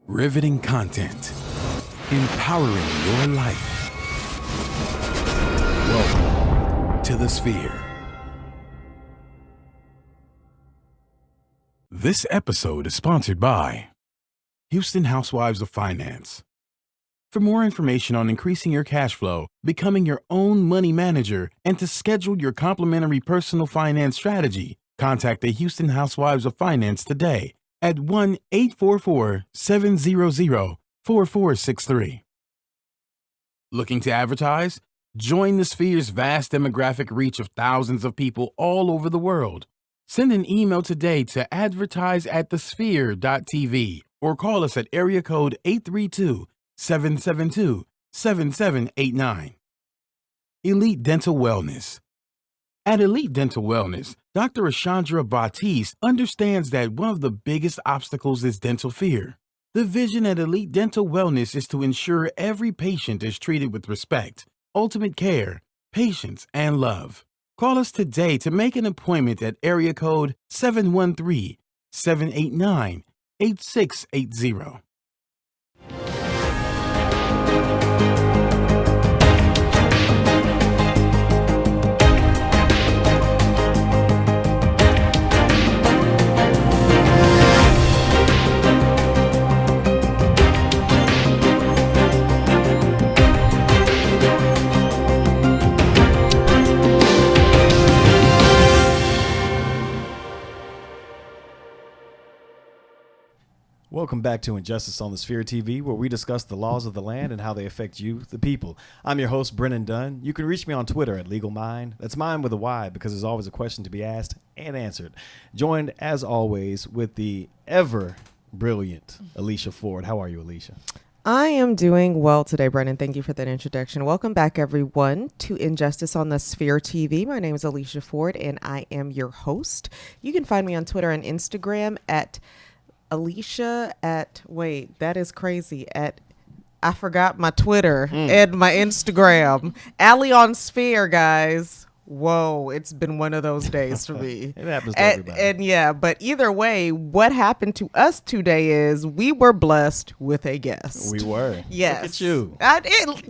Riveting content. Empowering your life. Welcome to the Sphere. This episode is sponsored by Houston Housewives of Finance. For more information on increasing your cash flow, becoming your own money manager, and to schedule your complimentary personal finance strategy, contact the Houston Housewives of Finance today at 1-844-700-4463. Looking to advertise? Join the Sphere's vast demographic reach of thousands of people all over the world. Send an email today to advertise@thesphere.tv or call us at area code 832-772-7789. Elite Dental Wellness. At Elite Dental Wellness, Dr. Ashandra Batiste understands that one of the biggest obstacles is dental fear. The vision at Elite Dental Wellness is to ensure every patient is treated with respect, ultimate care, patience, and love. Call us today to make an appointment at area code 713-789-8680. Welcome back to Injustice on the Sphere TV, where we discuss the laws of the land and how they affect you, the people. I'm your host, Brennan Dunn. You can reach me on Twitter at LegalMind. That's mine with a Y because there's always a question to be asked and answered. Joined, as always, with the ever-brilliant Alicia Ford. How are you, Alicia? I am doing well today, Brennan. Thank you for that introduction. Welcome back, everyone, to Injustice on the Sphere TV. My name is Alicia Ford, and I am your host. You can find me on Twitter and Instagram at Alicia that is crazy. I forgot my Twitter and my Instagram. Allie on Sphere, guys. Whoa, it's been one of those days for me. It happens to everybody. And yeah, but either way, what happened to us today is we were blessed with a guest. We were. Yes. Look at you. I did. Look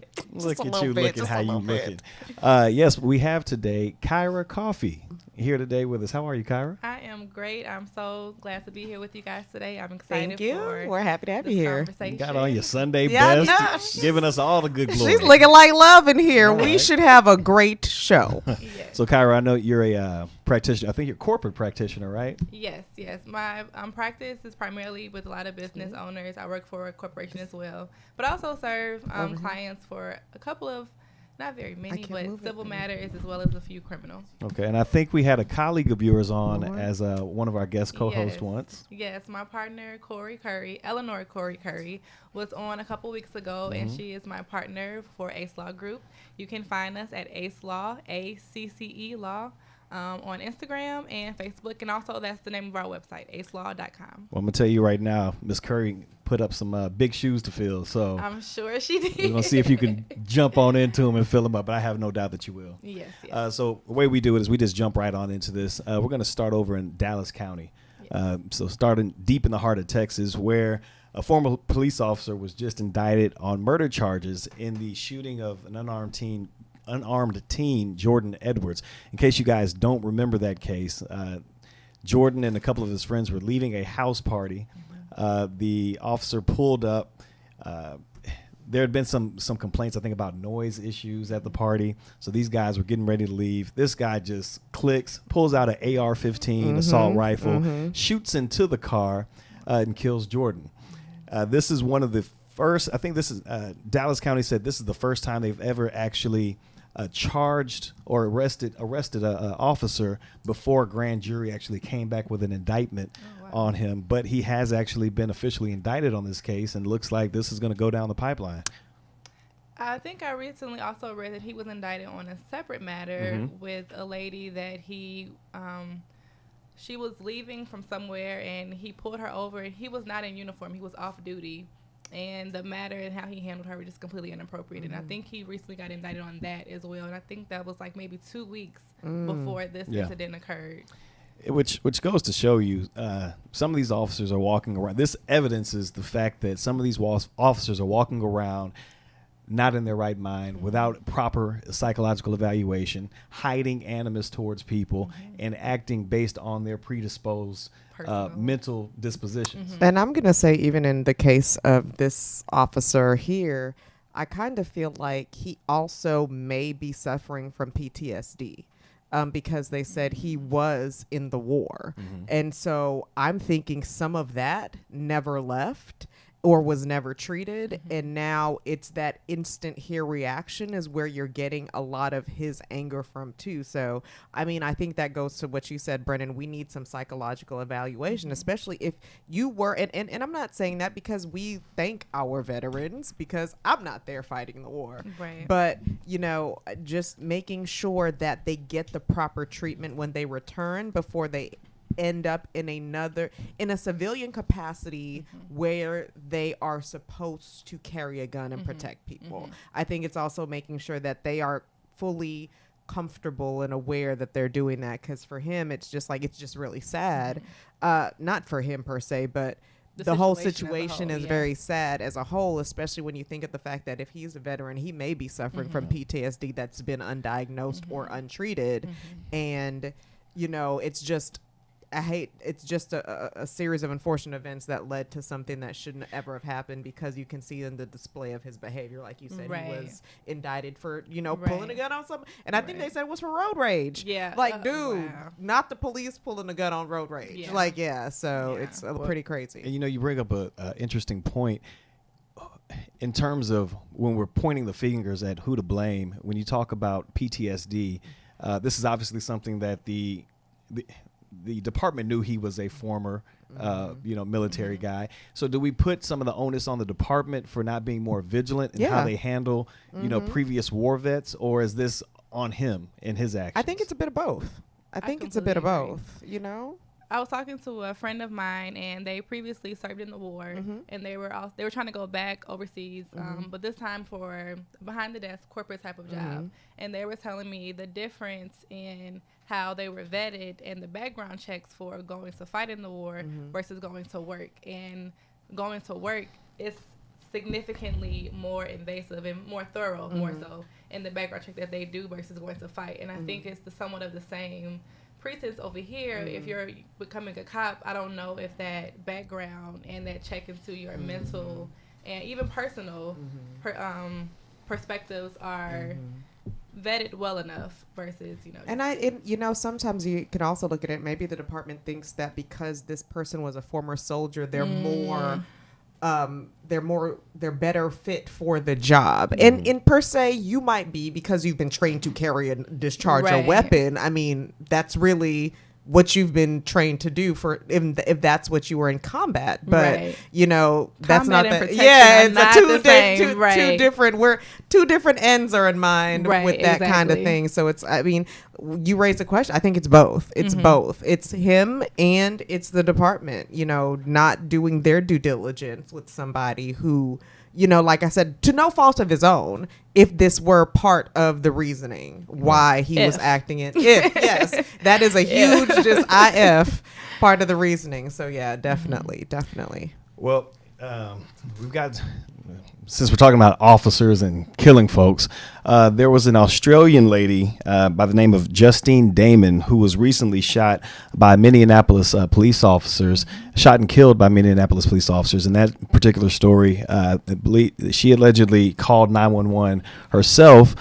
at you. Look at how you looking. Yes, we have today Kyra Coffey here today with us. How are you, Kyra? I am great. I'm so glad to be here with you guys today. I'm excited. Thank you. For We're happy to have you here. You got on your Sunday Yeah, best, giving us all the good glory. She's looking like love in here. All We right. should have a great show. Yes. So, Kyra, I know you're a practitioner. I think you're a corporate practitioner, right? Yes. My practice is primarily with a lot of business owners. I work for a corporation as well, but I also serve clients for a couple of, not very many, but civil matters as well as a few criminal. Okay, and I think we had a colleague of yours on as one of our guest co-hosts once. Yes, my partner, Eleanor Corey Curry, was on a couple weeks ago, and she is my partner for Ace Law Group. You can find us at Ace Law, ACCE Law, on Instagram and Facebook, and also that's the name of our website, acelaw.com. Well, I'm going to tell you right now, Ms. Curry put up some big shoes to fill, so I'm sure she did. we're going to see if you can jump on into them and fill them up, but I have no doubt that you will. Yes. So the way we do it is we just jump right on into this. We're going to start over in Dallas County. So starting deep in the heart of Texas, where a former police officer was just indicted on murder charges in the shooting of an unarmed teen, Jordan Edwards. In case you guys don't remember that case, Jordan and a couple of his friends were leaving a house party. The officer pulled up. There had been some complaints, I think, about noise issues at the party. So these guys were getting ready to leave. This guy just pulls out an AR-15 assault rifle, shoots into the car, and kills Jordan. This is one of the first, I think this is, Dallas County said this is the first time they've ever actually charged or arrested an officer before a grand jury actually came back with an indictment on him. But he has actually been officially indicted on this case, and looks like this is going to go down the pipeline. I think I recently also read that he was indicted on a separate matter with a lady that she was leaving from somewhere, and he pulled her over. He was not in uniform. He was off duty. And the matter and how he handled her was just completely inappropriate. And I think he recently got indicted on that as well. And I think that was like maybe 2 weeks before this incident occurred. Which goes to show you, some of these officers are walking around. This evidences the fact that some of these officers are walking around not in their right mind, without proper psychological evaluation, hiding animus towards people, and acting based on their predisposed mental dispositions. And I'm going to say, even in the case of this officer here, I kind of feel like he also may be suffering from PTSD. Because they said he was in the war. And so I'm thinking some of that never left or was never treated. And now it's that instant here reaction is where you're getting a lot of his anger from too. So, I mean, I think that goes to what you said, Brennan. We need some psychological evaluation, especially if you were, and I'm not saying that because we thank our veterans, because I'm not there fighting the war. Right. But, you know, just making sure that they get the proper treatment when they return before they end up in a civilian capacity where they are supposed to carry a gun and protect people. I think it's also making sure that they are fully comfortable and aware that they're doing that, because for him it's just really sad. Not for him per se, but the whole situation is very sad as a whole, especially when you think of the fact that if he's a veteran, he may be suffering from PTSD that's been undiagnosed or untreated. And, you know, it's just a series of unfortunate events that led to something that shouldn't ever have happened, because you can see in the display of his behavior, like you said, he was indicted for, pulling a gun on something. And I think they said it was for road rage. Yeah. Like, dude, not the police pulling a gun on road rage. So it's pretty crazy. And, you bring up a interesting point in terms of when we're pointing the fingers at who to blame. When you talk about PTSD, this is obviously something that the department knew he was a former, military guy. So do we put some of the onus on the department for not being more vigilant in how they handle, previous war vets, or is this on him and his actions? I think it's a bit of both. I think it's a bit of both, I was talking to a friend of mine, and they previously served in the war, and they were trying to go back overseas, but this time for behind the desk corporate type of job. And they were telling me the difference in how they were vetted and the background checks for going to fight in the war versus going to work. And going to work is significantly more invasive and more thorough, more so, in the background check that they do versus going to fight. And I think it's somewhat of the same pretense over here. If you're becoming a cop, I don't know if that background and that check into your mental and even personal perspectives are vetted well enough versus, and sometimes you can also look at it, maybe the department thinks that because this person was a former soldier, they're they're better fit for the job. And in per se, you might be, because you've been trained to carry and discharge a weapon. I mean, that's really what you've been trained to do for if that's what you were in combat. But that's not that. Yeah, it's two different ends are in mind with that kind of thing. So it's, I mean, you raised a question. I think it's both. It's both. It's him and it's the department, not doing their due diligence with somebody who, like I said, to no fault of his own, if this were part of the reasoning why he was acting it. Yes, that is a huge just IF part of the reasoning. So yeah, definitely. Well, we've got, since we're talking about officers and killing folks, there was an Australian lady by the name of Justine Damon who was recently shot by Minneapolis police officers, shot and killed by Minneapolis police officers. In that particular story, she allegedly called 911 herself,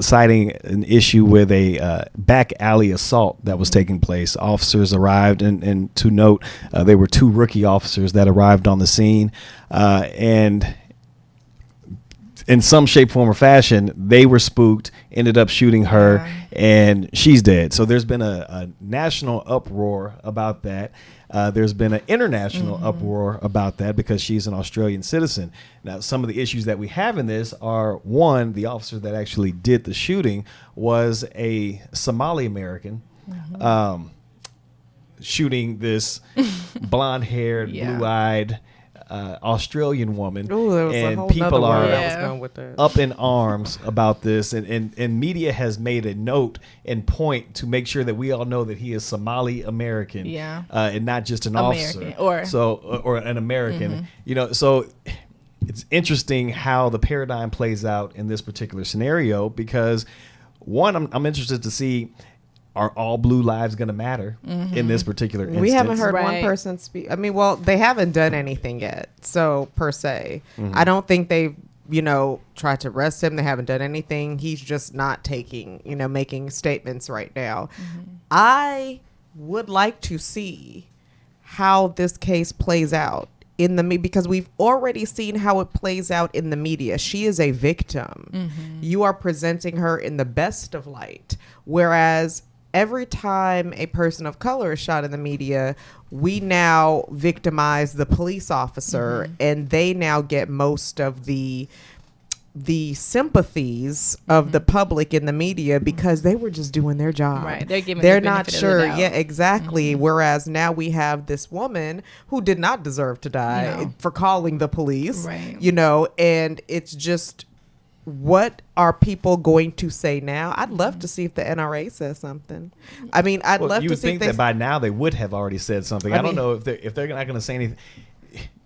citing an issue with a back alley assault that was taking place. Officers arrived, and to note, there were two rookie officers that arrived on the scene, and in some shape, form, or fashion, they were spooked, ended up shooting her, and she's dead. So there's been a national uproar about that. There's been an international uproar about that because she's an Australian citizen. Now, some of the issues that we have in this are, one, the officer that actually did the shooting was a Somali American, shooting this blonde-haired, blue-eyed Australian woman, Ooh, there was a and whole people nother are word I was Yeah. going with that. up in arms about this, and media has made a note and point to make sure that we all know that he is Somali American, Yeah. and not just an American, officer, or an American. You know, so it's interesting how the paradigm plays out in this particular scenario, because one, I'm interested to see, are all blue lives going to matter in this particular instance? We haven't heard one Right. person speak. I mean, well, they haven't done anything yet. So per se, Mm-hmm. I don't think they've, tried to arrest him. They haven't done anything. He's just not taking, making statements right now. I would like to see how this case plays out because we've already seen how it plays out in the media. She is a victim. You are presenting her in the best of light, whereas every time a person of color is shot in the media, we now victimize the police officer, and they now get most of the sympathies of the public in the media because they were just doing their job. Right. They're giving They're the not benefit of the sure. doubt. Yeah, exactly. Whereas now we have this woman who did not deserve to die No. for calling the police. Right. And it's just, what are people going to say now? I'd love to see if the NRA says something. I mean, I'd Well, love you to would see think if that they by now they would have already said something. I I don't mean- know if they're not going to say anything.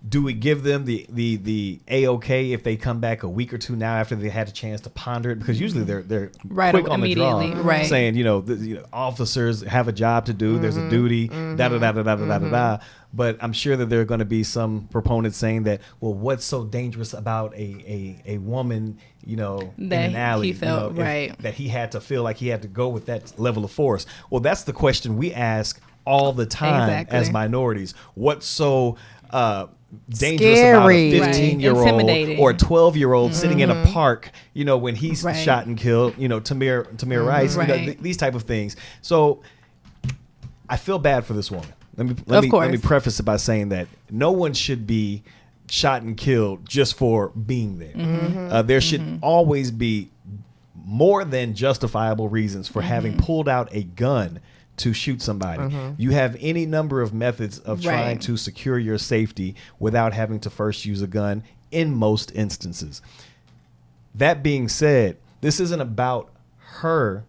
Do we give them the A-OK if they come back a week or two now after they had a chance to ponder it? Because usually they're Right, quick on the draw, immediately, right. saying officers have a job to do. There's a duty. Da da da da da da da da. But I'm sure that there are going to be some proponents saying that, well, what's so dangerous about a woman, in That an alley, he felt, right. that he had to feel like he had to go with that level of force. Well, that's the question we ask all the time Exactly. as minorities. What's so dangerous Scary. about a 15-year-old Intimidating. or a 12-year-old sitting in a park, when he's Right. shot and killed, Tamir Rice, Right. these type of things. So I feel bad for this woman. Let me Of course. let me preface it by saying that no one should be shot and killed just for being there. There should always be more than justifiable reasons for having pulled out a gun to shoot somebody. You have any number of methods of trying Right. to secure your safety without having to first use a gun in most instances. That being said, this isn't about her.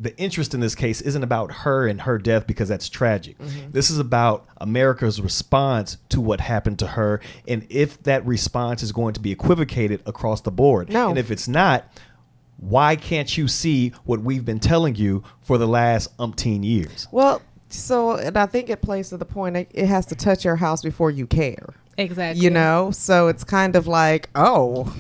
The interest in this case isn't about her and her death, because that's tragic. This is about America's response to what happened to her, and if that response is going to be equivocated across the board. No. And if it's not, why can't you see what we've been telling you for the last umpteen years? Well, and I think it plays to the point, it has to touch your house before you care. Exactly. So it's kind of like, oh,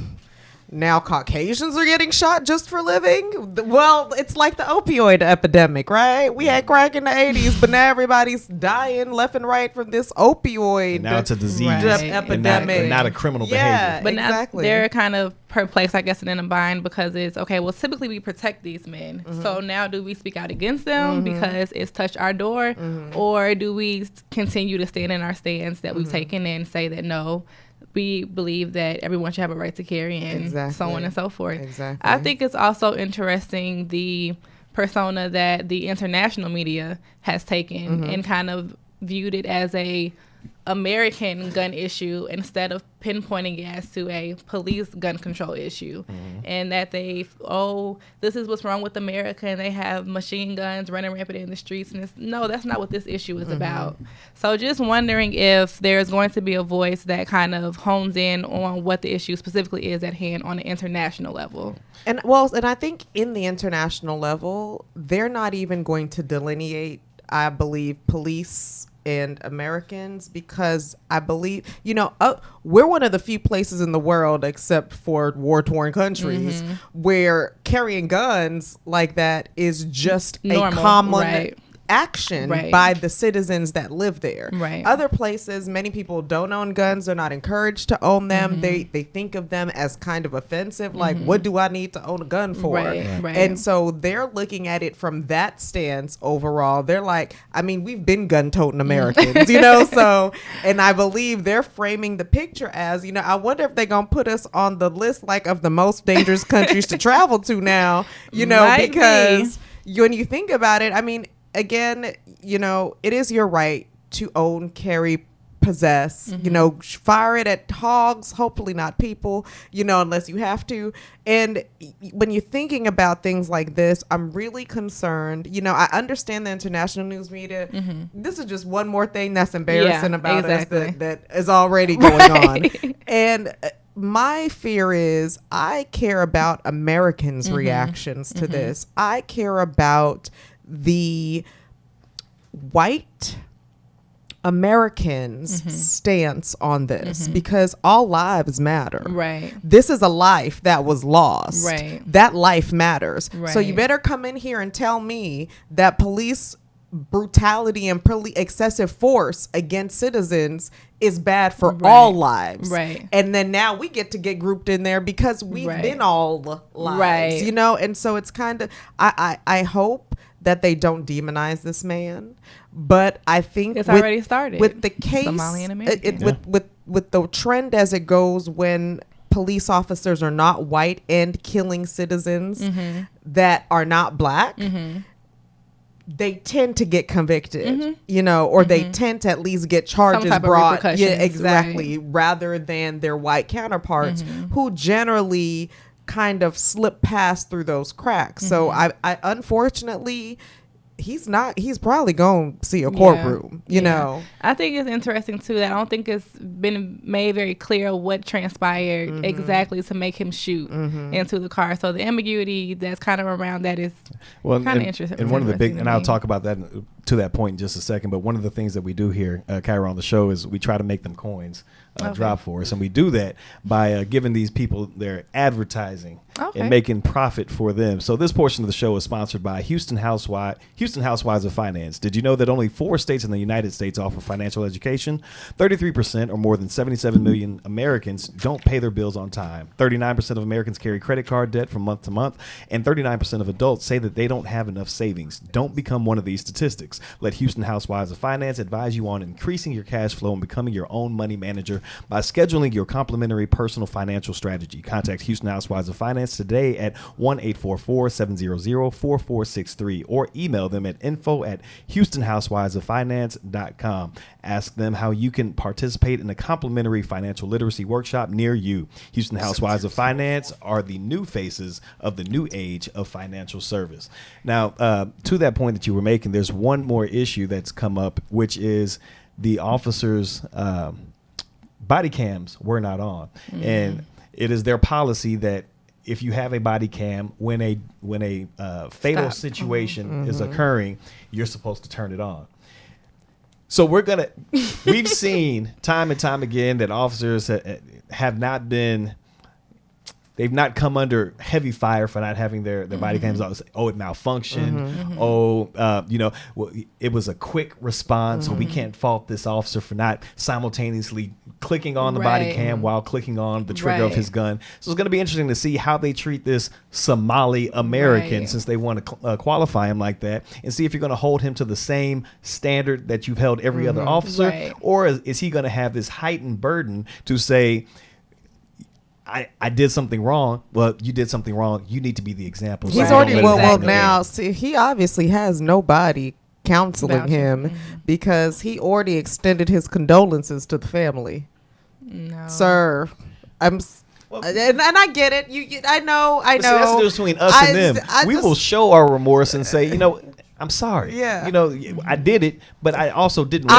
now Caucasians are getting shot just for living. Well, it's like the opioid epidemic, right? We had crack in the 80s, but now everybody's dying left and right from this opioid And now it's a disease Right. epidemic. and not a criminal Yeah. behavior. But Exactly. now they're kind of perplexed, I guess, and in a bind, because it's okay. Well, typically we protect these men. So now, do we speak out against them because it's touched our door, or do we continue to stand in our stance that we've taken and say that no, we believe that everyone should have a right to carry, and Exactly. so on and so forth. Exactly. I think it's also interesting the persona that the international media has taken and kind of viewed it as a American gun issue instead of pinpointing it as to a police gun control issue, and that this is what's wrong with America, and they have machine guns running rampant in the streets, and no, that's not what this issue is about. So just wondering if there's going to be a voice that kind of hones in on what the issue specifically is at hand on an international level. And I think in the international level, they're not even going to delineate, I believe, police and Americans, because I believe, we're one of the few places in the world, except for war-torn countries, where carrying guns like that is just Normal, a common right. action Right. by the citizens that live there. Right. Other places, many people don't own guns. They're not encouraged to own them. They think of them as kind of offensive. Like, what do I need to own a gun for? Right, right. And so they're looking at it from that stance overall. They're like, I mean, we've been gun-toting Americans, so, and I believe they're framing the picture as, I wonder if they're going to put us on the list, like, of the most dangerous countries to travel to now, Might because when you think about it, I mean, again, it is your right to own, carry, possess, fire it at hogs, hopefully not people, unless you have to. And when you're thinking about things like this, I'm really concerned. I understand the international news media. This is just one more thing that's embarrassing about us that is already going on. And my fear is I care about Americans' reactions to this. I care about the white Americans' stance on this because all lives matter. Right. This is a life that was lost. Right. That life matters. Right. So you better come in here and tell me that police brutality and excessive force against citizens is bad for all lives. Right. And then now we get to get grouped in there because we've been all lives, and so it's kind of, I hope that they don't demonize this man, but I think it's already started with the case, Somalian American. with the trend as it goes when police officers are not white and killing citizens that are not black, they tend to get convicted, or they tend to at least get charges brought. Yeah, exactly. Right. Rather than their white counterparts who generally kind of slip past through those cracks. So I unfortunately, he's probably going to see a courtroom, you know. I think it's interesting too that I don't think it's been made very clear what transpired exactly to make him shoot into the car. So the ambiguity that's kind of around that is kind of interesting. And one of the big, and I'll talk about that to that point in just a second, but one of the things that we do here, Kyra, on the show is we try to make them coins drop for us. And we do that by giving these people their advertising and making profit for them. So this portion of the show is sponsored by Houston Housewives of Finance. Did you know that only 4 states in the United States offer financial education? 33%, or more than 77 million Americans, don't pay their bills on time. 39% of Americans carry credit card debt from month to month, and 39% of adults say that they don't have enough savings. Don't become one of these statistics. Let Houston Housewives of Finance advise you on increasing your cash flow and becoming your own money manager by scheduling your complimentary personal financial strategy. Contact Houston Housewives of Finance today at 1-844-700-4463 or email them at info@houstonhousewivesoffinance.com. Ask them how you can participate in a complimentary financial literacy workshop near you. Houston Housewives of Finance are the new faces of the new age of financial service. Now, to that point that you were making, there's one more issue that's come up, which is the officers' body cams were not on. And it is their policy that if you have a body cam, when a fatal situation is occurring, you're supposed to turn it on. So we've seen time and time again that officers they've not come under heavy fire for not having their body cams on. Oh, it malfunctioned. It was a quick response, so we can't fault this officer for not simultaneously clicking on the body cam while clicking on the trigger of his gun. So it's going to be interesting to see how they treat this Somali American, since they want to qualify him like that, and see if you're going to hold him to the same standard that you've held every other officer, or is he going to have this heightened burden to say, I did something wrong. Well, you did something wrong. You need to be the example. He's already now. See, he obviously has nobody counseling him because he already extended his condolences to the family. No, sir, and I get it. I know. See, that's the difference between us and them. We will show our remorse and say, I'm sorry. Yeah. I did it, but I also didn't.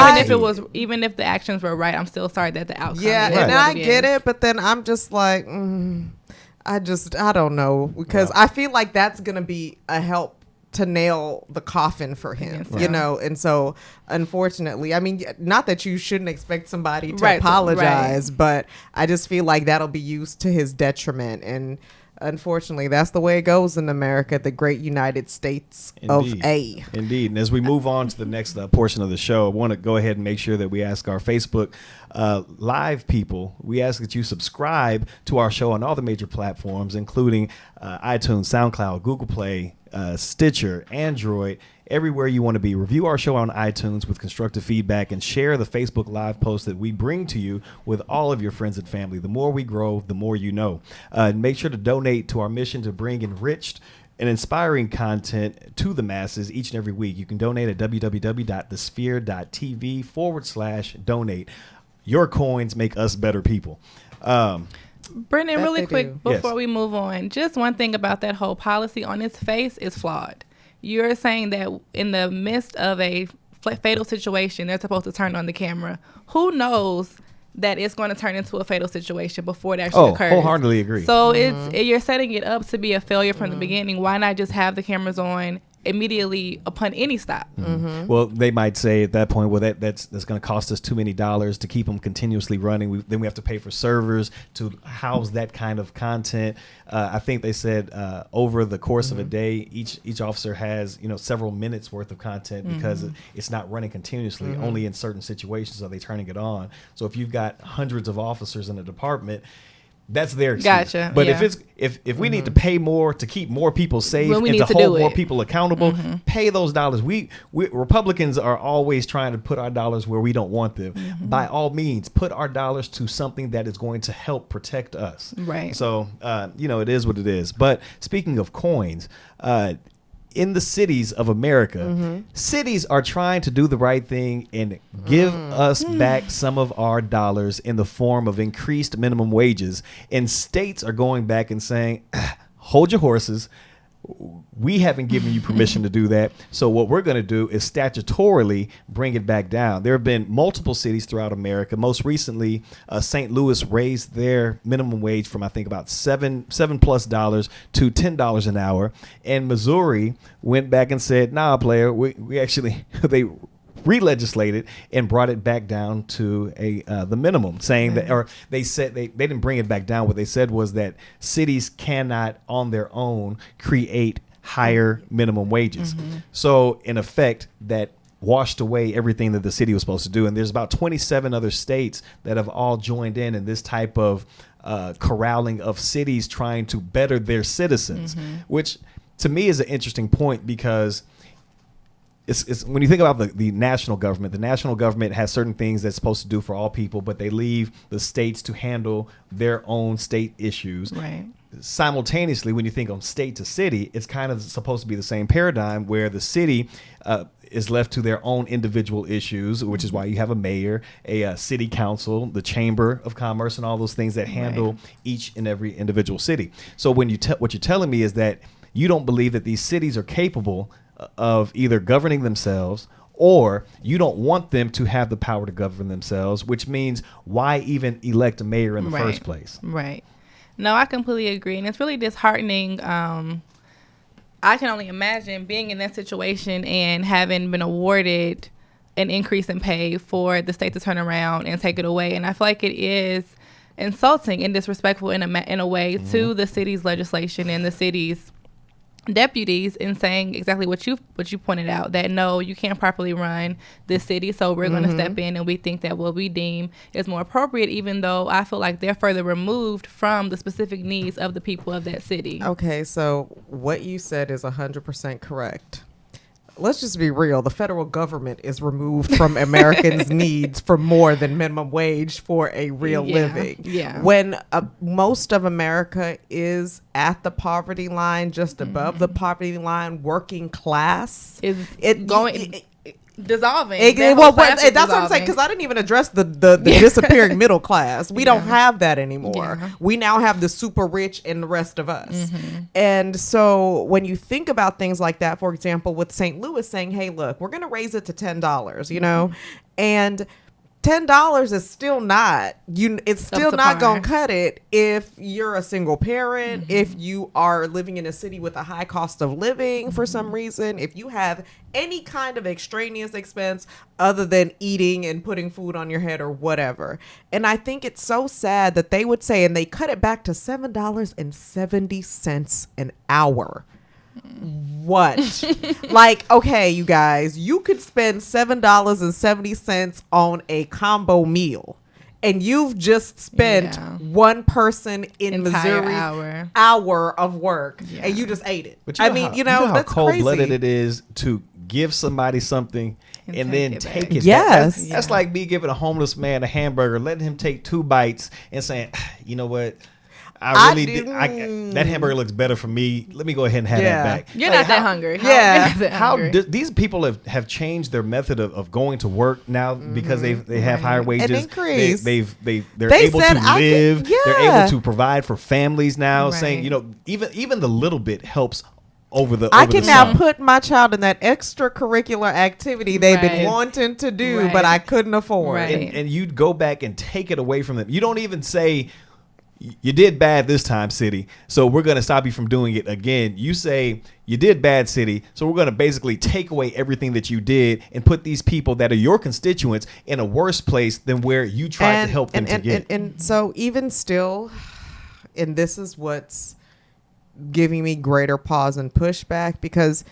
Even if the actions were right, I'm still sorry that the outcome. Yeah, and I get it, but then I'm just like, I don't know, because I feel like that's gonna be a help to nail the coffin for him, and so unfortunately, I mean, not that you shouldn't expect somebody to apologize, but I just feel like that'll be used to his detriment, and unfortunately, that's the way it goes in America, the great United States of A. Indeed. And as we move on to the next portion of the show, I want to go ahead and make sure that we ask our Facebook live people, we ask that you subscribe to our show on all the major platforms, including iTunes, SoundCloud, Google Play, Stitcher, Android, everywhere you want to be. Review our show on iTunes with constructive feedback and share the Facebook Live post that we bring to you with all of your friends and family. The more we grow, the more you know. Make sure to donate to our mission to bring enriched and inspiring content to the masses each and every week. You can donate at www.thesphere.tv/donate. your coins make us better people. Brendan, That really they quick do. before Yes. we move on, just one thing about that whole policy on its face is flawed. You're saying that in the midst of a fatal situation, they're supposed to turn on the camera. Who knows that it's going to turn into a fatal situation before it actually occurs? Wholeheartedly agree. So you're setting it up to be a failure from the beginning. Why not just have the cameras on immediately upon any stop? Well, they might say at that point, well, that's going to cost us too many dollars to keep them continuously running. Then we have to pay for servers to house that kind of content. I think they said over the course of a day, each officer has several minutes worth of content because it's not running continuously. Only in certain situations are they turning it on. So if you've got hundreds of officers in a department, that's their excuse. Gotcha. But Yeah. if we need to pay more to keep more people safe Well, we and need to to hold do more it. people accountable, pay those dollars. We Republicans are always trying to put our dollars where we don't want them. By all means, put our dollars to something that is going to help protect us. Right. So it is what it is. But speaking of coins, in the cities of America, cities are trying to do the right thing and give us back some of our dollars in the form of increased minimum wages. And states are going back and saying, hold your horses. We haven't given you permission to do that. So what we're going to do is statutorily bring it back down. There have been multiple cities throughout America. Most recently, St. Louis raised their minimum wage from, I think, about $7+ to $10 an hour. And Missouri went back and said, nah, player, we actually, they re-legislated and brought it back down to the minimum, saying that, or they said they didn't bring it back down. What they said was that cities cannot on their own create higher minimum wages. So in effect, that washed away everything that the city was supposed to do. And there's about 27 other states that have all joined in this type of corralling of cities trying to better their citizens, which to me is an interesting point because it's when you think about the national government has certain things that's supposed to do for all people, but they leave the states to handle their own state issues. Right. Simultaneously, when you think on state to city, it's kind of supposed to be the same paradigm where the city is left to their own individual issues, which is why you have a mayor, a city council, the chamber of commerce, and all those things that handle each and every individual city. So when what you're telling me is that you don't believe that these cities are capable of either governing themselves, or you don't want them to have the power to govern themselves, which means why even elect a mayor in the first place? Right. No, I completely agree. And it's really disheartening. I can only imagine being in that situation and having been awarded an increase in pay for the state to turn around and take it away. And I feel like it is insulting and disrespectful in a way to the city's legislation and the city's deputies, in saying exactly what you pointed out, that no, you can't properly run this city, so we're going to step in, and we think that what we deem is more appropriate, even though I feel like they're further removed from the specific needs of the people of that city. Okay, so what you said is 100% correct. Let's just be real. The federal government is removed from Americans' needs for more than minimum wage for a real living. Yeah. When most of America is at the poverty line, just above the poverty line, working class, Dissolving. that's what I'm saying, because I didn't even address the disappearing middle class. We don't have that anymore. Yeah. We now have the super rich and the rest of us. And so when you think about things like that, for example, with St. Louis saying, hey, look, we're going to raise it to $10, and $10 is still not it's still not going to cut it if you're a single parent, if you are living in a city with a high cost of living for some reason, if you have any kind of extraneous expense other than eating and putting food on your head or whatever. And I think it's so sad that they would say, and they cut it back to $7.70 an hour. What? Like, okay, you guys, you could spend $7.70 on a combo meal, and you've just spent one person in Missouri's hour of work, and you just ate it. But you know how that's cold-blooded crazy. it is to give somebody something and then take it back. Yes. That's like me giving a homeless man a hamburger, letting him take 2 bites and saying, you know what? I really did. That hamburger looks better for me. Let me go ahead and have that back. You're not that hungry. These people have changed their method of going to work now because they have higher wages. An increase. They're able to live. They're able to provide for families now. Right. Saying, even the little bit helps over the. I can now summer. put my child in that extracurricular activity they've been wanting to do, but I couldn't afford. Right. And you'd go back and take it away from them. You don't even say, you did bad this time, city, so we're going to stop you from doing it again. You say, you did bad, city, so we're going to basically take away everything that you did and put these people that are your constituents in a worse place than where you tried to help them to get. And so even still, and this is what's giving me greater pause and pushback, because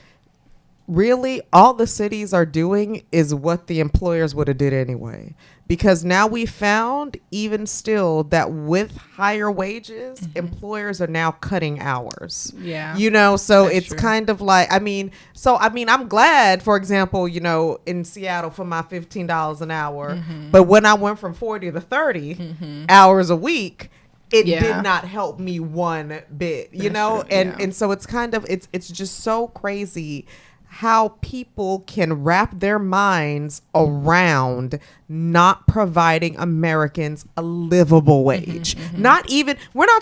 really all the cities are doing is what the employers would have did anyway. Because now we found, even still, that with higher wages, employers are now cutting hours. Yeah. So That's it's true. kind of like, I'm glad, for example, in Seattle for my $15 an hour. But when I went from 40 to 30 hours a week, it did not help me one bit, and so it's kind of, it's just so crazy how people can wrap their minds around not providing Americans a livable wage. We're not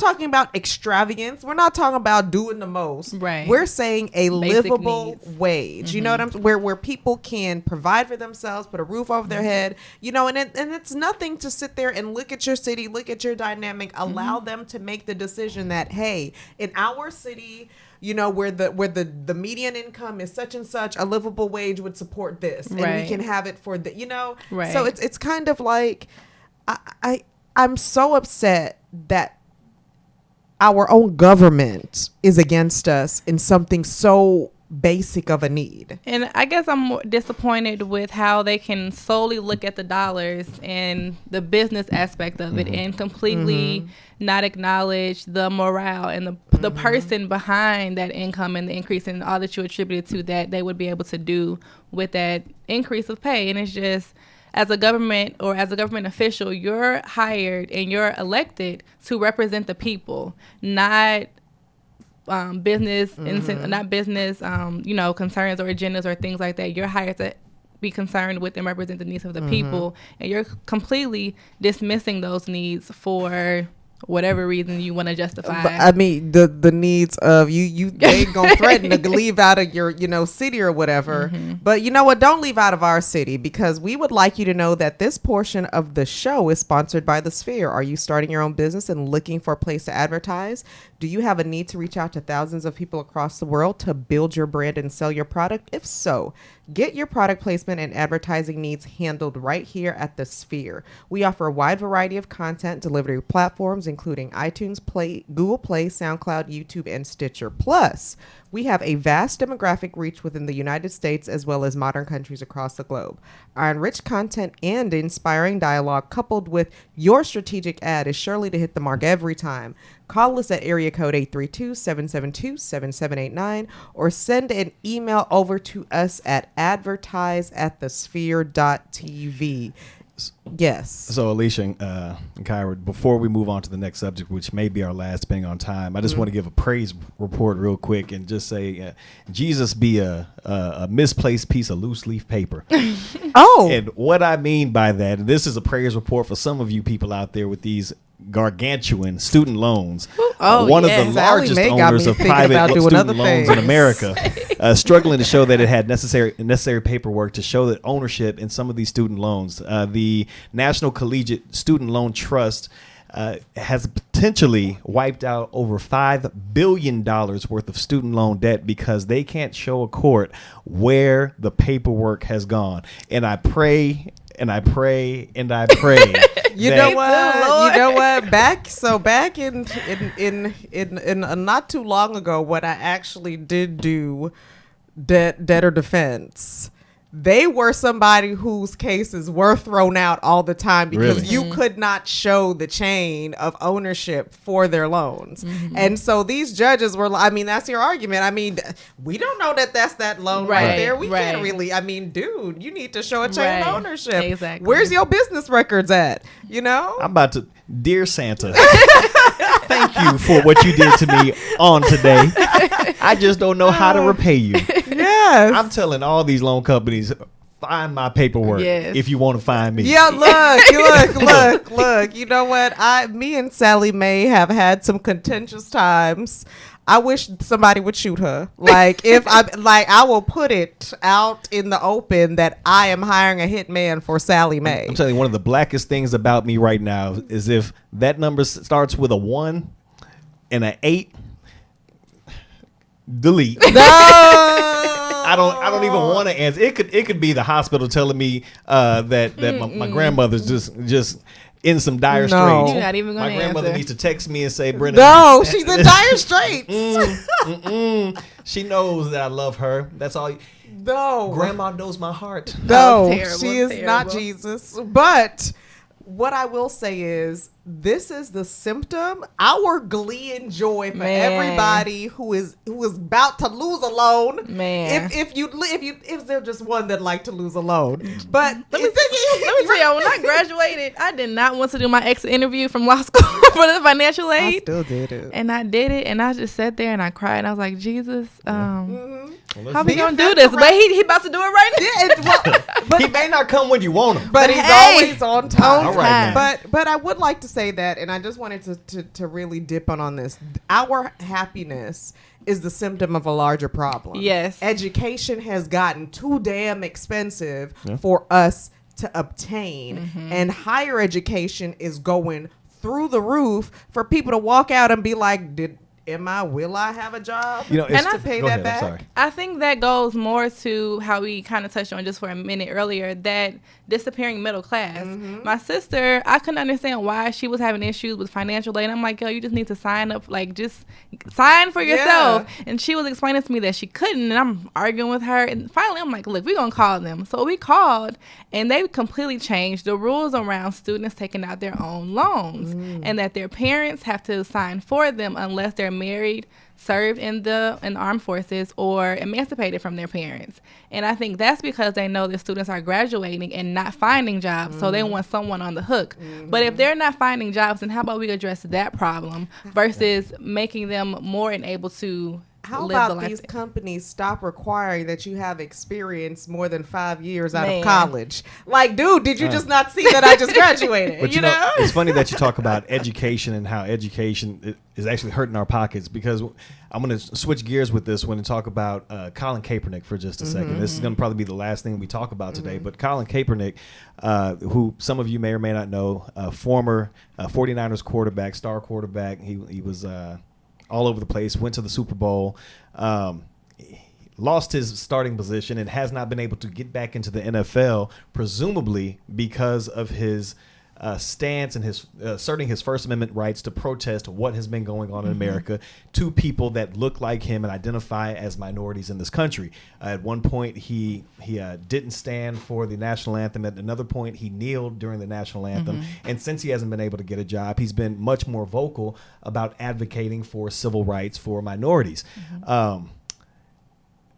talking about extravagance. We're not talking about doing the most. Right. We're saying a Basic livable needs. wage. You know what I'm saying? Where people can provide for themselves, put a roof over their head, and it's nothing to sit there and look at your city, look at your dynamic, allow them to make the decision that, hey, in our city, where the median income is such and such, a livable wage would support this, and we can have it for the, Right. So it's kind of like, I'm so upset that our own government is against us in something so basic of a need. And I guess I'm more disappointed with how they can solely look at the dollars and the business aspect of it and completely not acknowledge the morale and the person behind that income and the increase in all that you attributed to that they would be able to do with that increase of pay. And it's just, as a government or as a government official, you're hired and you're elected to represent the people, not business, not business, concerns or agendas or things like that. You're hired to be concerned with and represent the needs of the people, and you're completely dismissing those needs for whatever reason you want to justify. But, I mean, the needs of you they gonna threaten to leave out of your city or whatever. But you know what? Don't leave out of our city, because we would like you to know that this portion of the show is sponsored by The Sphere. Are you starting your own business and looking for a place to advertise? Do you have a need to reach out to thousands of people across the world to build your brand and sell your product? If so, get your product placement and advertising needs handled right here at The Sphere. We offer a wide variety of content delivery platforms, including iTunes, Google Play, SoundCloud, YouTube, and Stitcher. Plus, we have a vast demographic reach within the United States as well as modern countries across the globe. Our enriched content and inspiring dialogue coupled with your strategic ad is surely to hit the mark every time. Call us at area code 832-772-7789 or send an email over to us at advertise@thesphere.tv. Yes. So Alicia and Kyra, before we move on to the next subject, which may be our last, depending on time, I just want to give a praise report real quick and just say, Jesus be a misplaced piece of loose leaf paper. Oh. And what I mean by that, and this is a praise report for some of you people out there with these gargantuan student loans. One of the largest owners of private student loans in America, struggling to show that it had necessary paperwork to show that ownership in some of these student loans. The National Collegiate Student Loan Trust has potentially wiped out over $5 billion worth of student loan debt because they can't show a court where the paperwork has gone. And I pray and I pray and I pray. You know what? Back in not too long ago, when I actually did do debtor defense, they were somebody whose cases were thrown out all the time because you could not show the chain of ownership for their loans. And so these judges were, I mean, that's your argument. I mean, we don't know that that's that loan right there. We can't really, I mean, dude, you need to show a chain of ownership. Exactly. Where's your business records at? You know? I'm about to, dear Santa, Thank you for what you did to me on today. I just don't know how to repay you. Yes. I'm telling all these loan companies, find my paperwork if you want to find me. Yeah, look. You know what? Me and Sally Mae have had some contentious times. I wish somebody would shoot her. Like, I will put it out in the open that I am hiring a hitman for Sally Mae. I'm telling you, one of the blackest things about me right now is if that number starts with a 1 and an 8, delete. No. I don't even want to answer. It could be the hospital telling me that my grandmother's just in some dire straits. You're not even going to My grandmother answer. needs to text me and say, Brenda. No, she's in dire straits. She knows that I love her. That's all. No. Grandma knows my heart. No, Terrible, she is not terrible. Jesus. But what I will say is, this is the symptom, our glee and joy for Man. everybody who is about to lose a loan. Man. If they're just one that like to lose a loan. But Let me tell y'all, when I graduated, I did not want to do my exit interview from law school for the financial I aid. still did it. And I did it, and I just sat there and I cried. And I was like, Jesus, how we Be gonna a do this? federal But he about to do it right now. But He may not come when you want him. but he's hey, always on time. All right, man. But I would like to say that, and I just wanted to really dip on this. Our happiness is the symptom of a larger problem. Yes. Education has gotten too damn expensive for us to obtain, and higher education is going through the roof for people to walk out and be like, will I have a job? You know, and it's- to pay go that ahead, I'm back? sorry. I think that goes more to how we kind of touched on just for a minute earlier, that disappearing middle class. My sister, I couldn't understand why she was having issues with financial aid. I'm like, yo, you just need to sign up, like just sign for yourself. And she was explaining to me that she couldn't, and I'm arguing with her. And finally, I'm like, look, we're going to call them. So we called, and they completely changed the rules around students taking out their own loans, and that their parents have to sign for them unless they're married, served in the armed forces, or emancipated from their parents. And I think that's because they know that students are graduating and not finding jobs, so they want someone on the hook. But if they're not finding jobs, then how about we address that problem versus making them more and able to How live the about life these companies stop requiring that you have experience more than 5 years out Man. of college? Like, dude, did you just not see that I just graduated? But you know, it's funny that you talk about education and how education is actually hurting our pockets, because I'm going to switch gears with this one and talk about Colin Kaepernick for just a second. This is going to probably be the last thing we talk about today. But Colin Kaepernick, who some of you may or may not know, former 49ers quarterback, star quarterback. He was all over the place, went to the Super Bowl, lost his starting position, and has not been able to get back into the NFL, presumably because of his stance and his asserting his First Amendment rights to protest what has been going on in America to people that look like him and identify as minorities in this country. At one point, he didn't stand for the national anthem. At another point, he kneeled during the national anthem. And since he hasn't been able to get a job, he's been much more vocal about advocating for civil rights for minorities.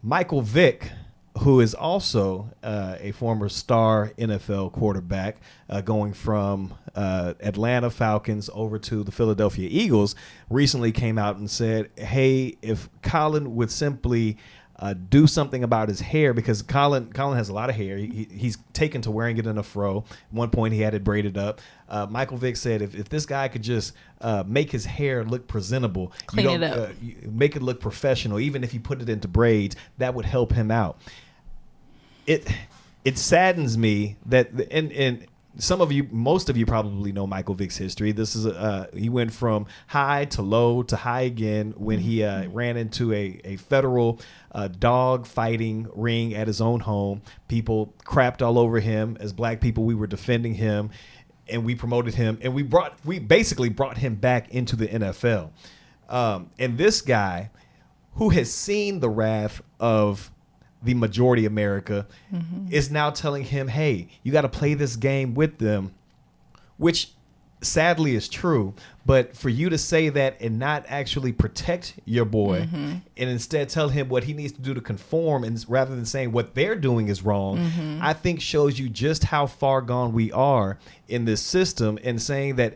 Michael Vick, who is also a former star NFL quarterback, going from Atlanta Falcons over to the Philadelphia Eagles, recently came out and said, hey, if Colin would simply do something about his hair, because Colin has a lot of hair. He's taken to wearing it in a fro. At one point, he had it braided up. Michael Vick said, if this guy could just make his hair look presentable, Clean it up. Make it look professional, even if you put it into braids, that would help him out. It saddens me that, and some of you, most of you probably know Michael Vick's history. This is he went from high to low to high again when he ran into a federal dog fighting ring at his own home. People crapped all over him. As black people, we were defending him, and we promoted him, and we basically brought him back into the NFL. And this guy, who has seen the wrath of the majority America, is now telling him, hey, you got to play this game with them, which sadly is true. But for you to say that and not actually protect your boy, and instead tell him what he needs to do to conform, and rather than saying what they're doing is wrong, I think shows you just how far gone we are in this system, and saying that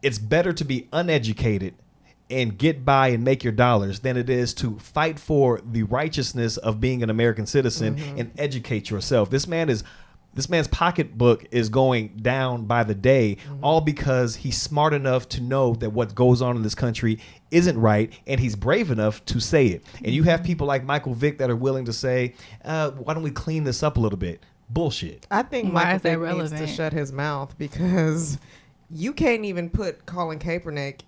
it's better to be uneducated and get by and make your dollars than it is to fight for the righteousness of being an American citizen and educate yourself. This man's pocketbook is going down by the day, all because he's smart enough to know that what goes on in this country isn't right, and he's brave enough to say it. And you have people like Michael Vick that are willing to say, why don't we clean this up a little bit? Bullshit. I think Why Michael is that Vick needs relevant? to shut his mouth because you can't even put Colin Kaepernick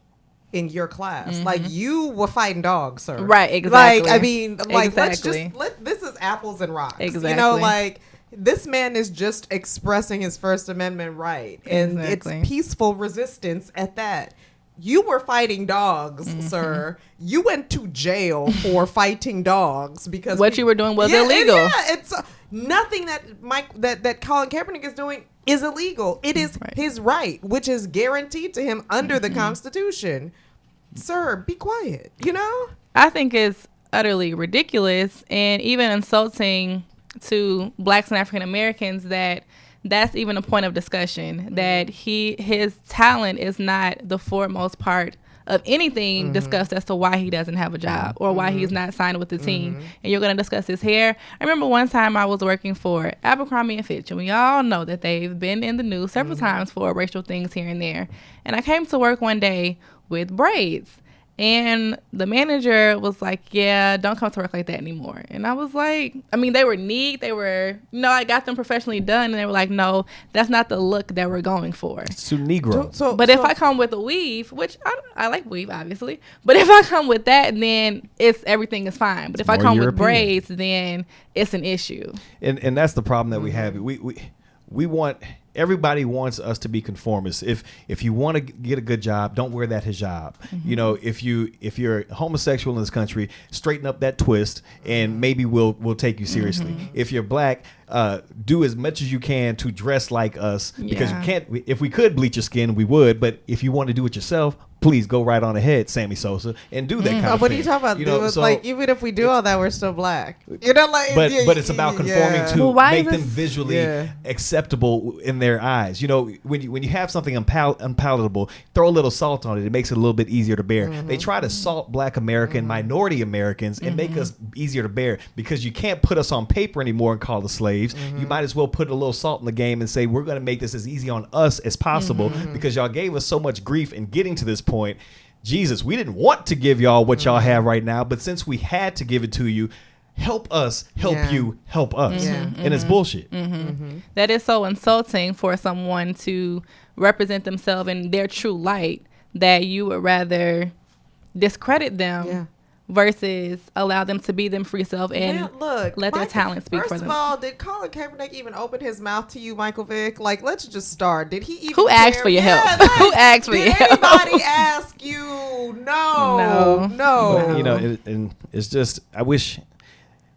in your class. Like, you were fighting dogs, sir. Right, exactly. Like, I mean, like, Exactly. this is apples and rocks. You know, Exactly. like, this man is just expressing his First Amendment right. And Exactly. it's peaceful resistance at that. You were fighting dogs, sir. You went to jail for fighting dogs because What you were doing was illegal. Yeah, it's nothing that that Colin Kaepernick is doing is illegal. It is Right. his right, which is guaranteed to him under the Constitution. Sir, be quiet. You know. I think it's utterly ridiculous and even insulting to Blacks and African Americans that's even a point of discussion, that his talent is not the foremost part of anything discussed as to why he doesn't have a job or why he's not signed with the team. And you're going to discuss his hair. I remember one time I was working for Abercrombie and Fitch, and we all know that they've been in the news several times for racial things here and there. And I came to work one day with braids. And the manager was like, yeah, don't come to work like that anymore. And I was like, I mean, they were neat. They were, I got them professionally done. And they were like, no, that's not the look that we're going for. It's too Negro. But if I come with a weave, which I like weave, obviously. But if I come with that, then everything is fine. But if I more come European. with braids, then it's an issue. And that's the problem that we have. We want, everybody wants us to be conformists. If you want to get a good job, don't wear that hijab. You know, if you're homosexual in this country, straighten up that twist, and maybe we'll take you seriously. If you're black, do as much as you can to dress like us, because you can't. If we could bleach your skin, we would. But if you want to do it yourself, please go right on ahead, Sammy Sosa, and do that kind of What thing. are you talking about? You know, It's so- like, even if we do all that, we're still black. You know, like, but it's about conforming to Well, why make is them this- visually Yeah. acceptable in their eyes. You know, when you have something unpalatable, throw a little salt on it. It makes it a little bit easier to bear. They try to salt Black American, minority Americans, and make us easier to bear, because you can't put us on paper anymore and call us slaves. You might as well put a little salt in the game and say, we're going to make this as easy on us as possible, because y'all gave us so much grief in getting to this point. Jesus, we didn't want to give y'all what y'all have right now, but since we had to give it to you, help us, help you, help us. And it's bullshit. That is so insulting for someone to represent themselves in their true light, that you would rather discredit them versus allow them to be them free self and Man, look, let their talent speak for First them. of all, did Colin Kaepernick even open his mouth to you, Michael Vick? Like, let's just start. Did he even Who asked for your help? Who asked for your Did help? anybody ask you? No. But, you know, and it's just, I wish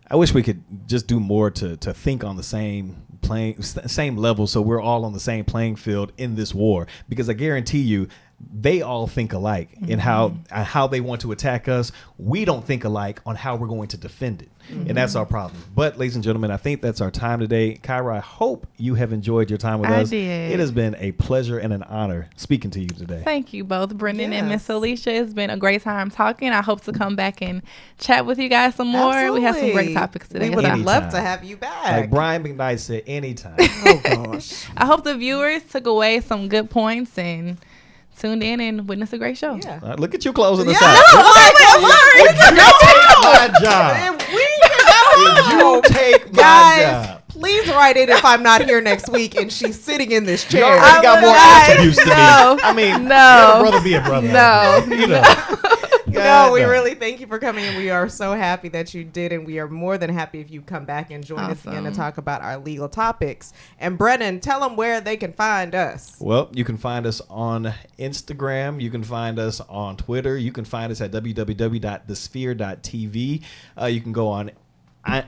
we could just do more to think on the same level, so we're all on the same playing field in this war, because I guarantee you they all think alike in how they want to attack us. We don't think alike on how we're going to defend it. And that's our problem. But ladies and gentlemen, I think that's our time today. Kyra, I hope you have enjoyed your time with I us. did. It has been a pleasure and an honor speaking to you today. Thank you both, Brendan and Miss Yes. Alicia. It's been a great time talking. I hope to come back and chat with you guys some more. We have some great topics today. We would Anytime. love to have you back. Like Brian McKnight said, anytime. Oh, gosh. I hope the viewers took away some good points and tuned in and witnessed a great show. Yeah. Look at you closing us Yeah, out. I'm sorry. You take my job. If we You take my Guys, job. please write in if I'm not here next week and she's sitting in this You chair. already got more attributes to me. No. I mean, No. let a brother be a brother. No. You know. No, God, we no. really thank you for coming, and we are so happy that you did, and we are more than happy if you come back and join us again to Awesome. talk about our legal topics. And Brennan, tell them where they can find us. Well, you can find us on Instagram. You can find us on Twitter. You can find us at www.thesphere.tv. You can go on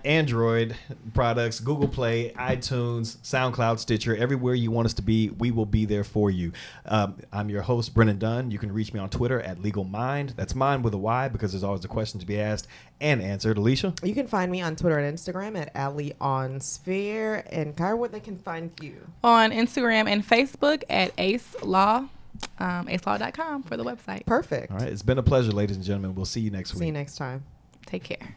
Android products, Google Play, iTunes, SoundCloud, Stitcher, everywhere you want us to be, we will be there for you. I'm your host, Brennan Dunn. You can reach me on Twitter at Legal Mind. That's mine with a Y, because there's always a question to be asked and answered. Alicia? You can find me on Twitter and Instagram at AllieOnSphere. And Kyra, where they can find you? On Instagram and Facebook at Ace Law. ASLaw.com for the website. Perfect. All right. It's been a pleasure, ladies and gentlemen. We'll see you next week. See you next time. Take care.